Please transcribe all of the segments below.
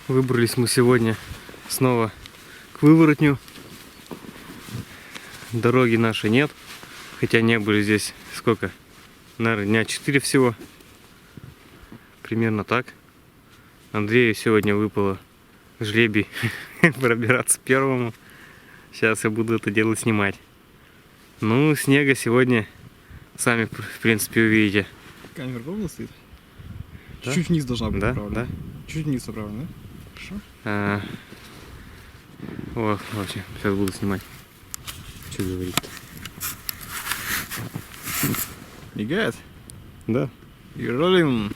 Выбрались мы сегодня снова к Выворотню. Дороги нашей нет, хотя не были здесь сколько? Наверное, дня 4 всего. Примерно так. Андрею сегодня выпало жребий пробираться первому. Сейчас я буду это дело снимать. Ну, снега сегодня сами, в принципе, увидите. Камера ровно стоит? Да? Чуть вниз должна быть, Да, правильно? да. Чуть вниз, правильно, да? Хорошо. Вот, вообще, сейчас буду снимать. Что говорить-то? Мигает? Да, И ролим.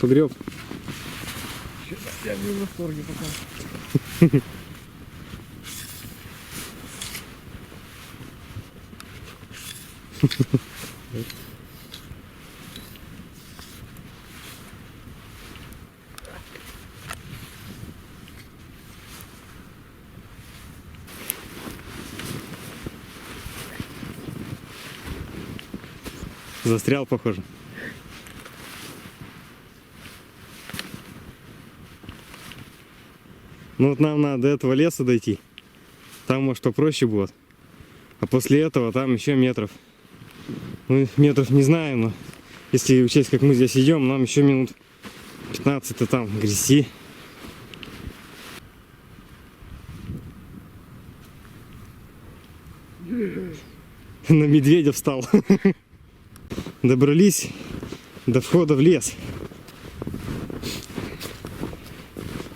погреб. Я не в восторге пока. Застрял, похоже. Ну вот нам надо до этого леса дойти. Там, может, попроще будет. А после этого там еще метров. Ну, метров не знаю, но если учесть, как мы здесь идем, нам еще минут 15-то там грести. На медведя встал. Добрались до входа в лес.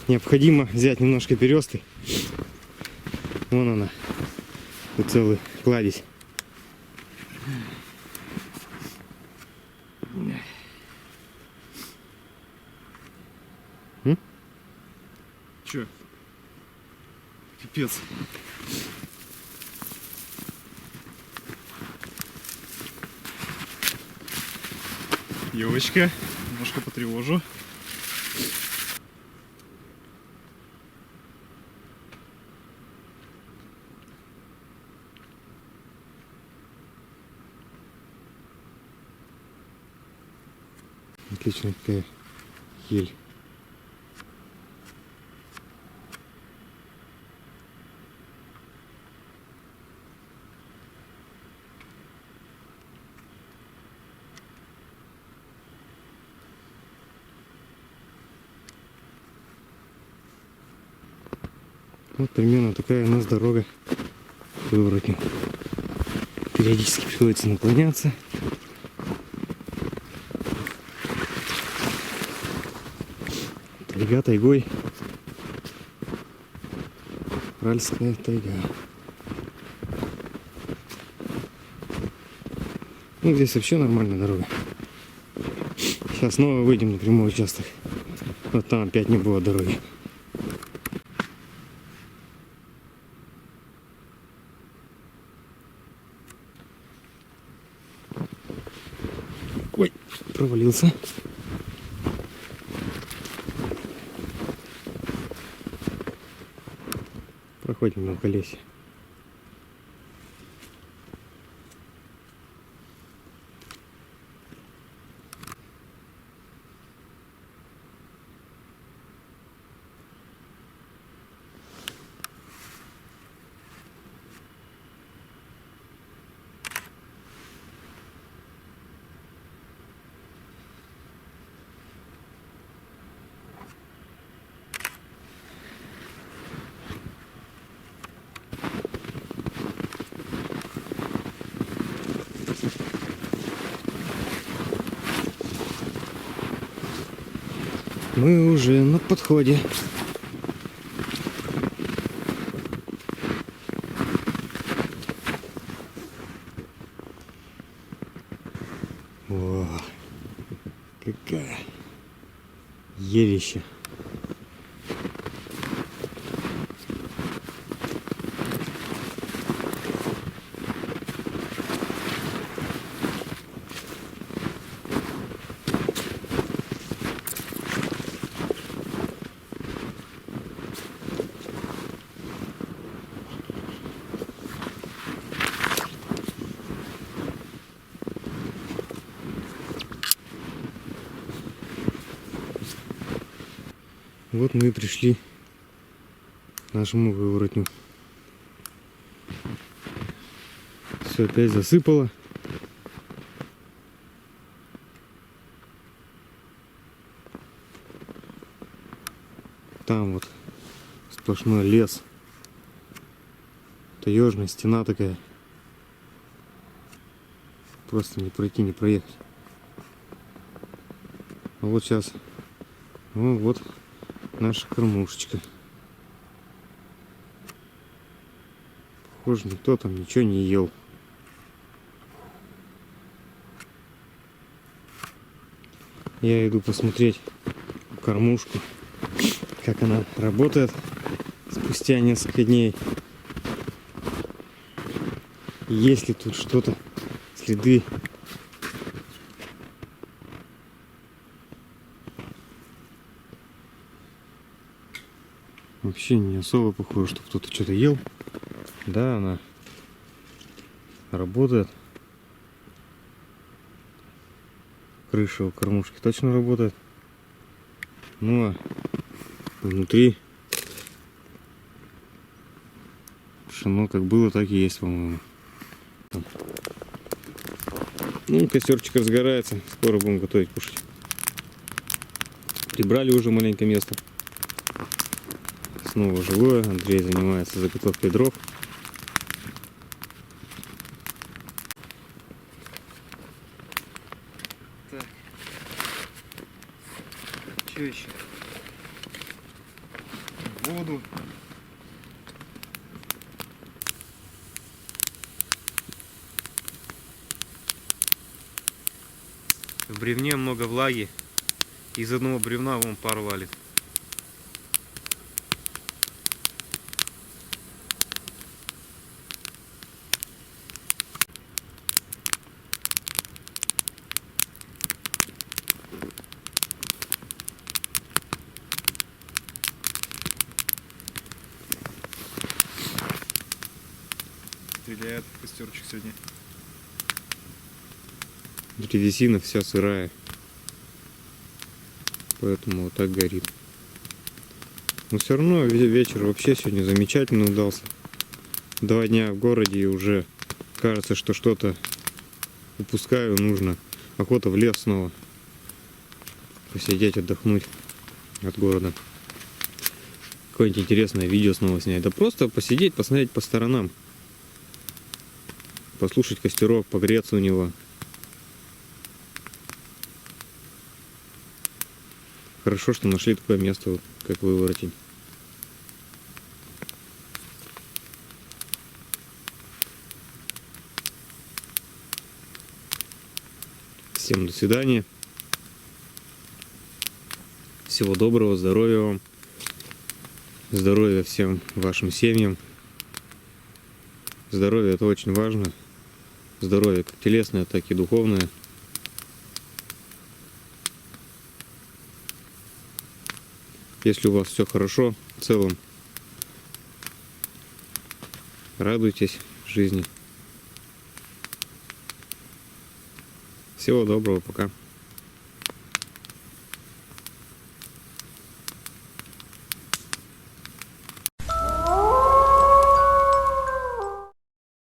Необходимо взять немножко бересты. Вон она. Тут целый кладезь. Че? Пипец. Девочка, немножко потревожу. Отличная такая ель. Вот примерно такая у нас дорога к Выворотню. Периодически приходится наклоняться. Тайга тайгой. Уральская тайга. Ну, здесь вообще нормальная дорога. Сейчас снова выйдем на прямой участок. Вот там опять не было дороги. Ой, провалился. Проходим на колесе. Мы уже на подходе. О, какая елища. Вот мы и пришли к нашему выворотню. Все опять засыпало. Там вот сплошной лес. Таежная стена такая. Просто не пройти, не проехать. А вот сейчас. Ну вот наша кормушечка. Похоже, никто там ничего не ел. Я иду посмотреть кормушку, как она работает спустя несколько дней. Есть ли тут что-то, следы. Вообще не особо похоже, что кто-то что-то ел. Да, она работает. Крыша у кормушки точно работает. Ну а внутри пшено как было, так и есть, по-моему. Ну, костерчик разгорается. Скоро будем готовить, кушать. Прибрали уже маленькое место. Снова живое. Андрей занимается заготовкой дров. Так. Что еще? Воду. В бревне много влаги. Из одного бревна вон пар валит. Стреляет костерчик сегодня. Древесина вся сырая. Поэтому вот так горит. Но все равно вечер вообще сегодня замечательно удался. 2 дня в городе и уже кажется, что что-то упускаю, нужно. Охота в лес снова. Посидеть, отдохнуть от города. Какое-нибудь интересное видео снова снять. Да просто посидеть, посмотреть по сторонам. Послушать костерок, погреться у него. Хорошо, что нашли такое место, вот, как Выворотень. Всем до свидания. Всего доброго, здоровья вам. Здоровья всем вашим семьям. Здоровье — это очень важно. Здоровье как телесное, так и духовное. Если у вас все хорошо в целом, радуйтесь жизни. Всего доброго, пока.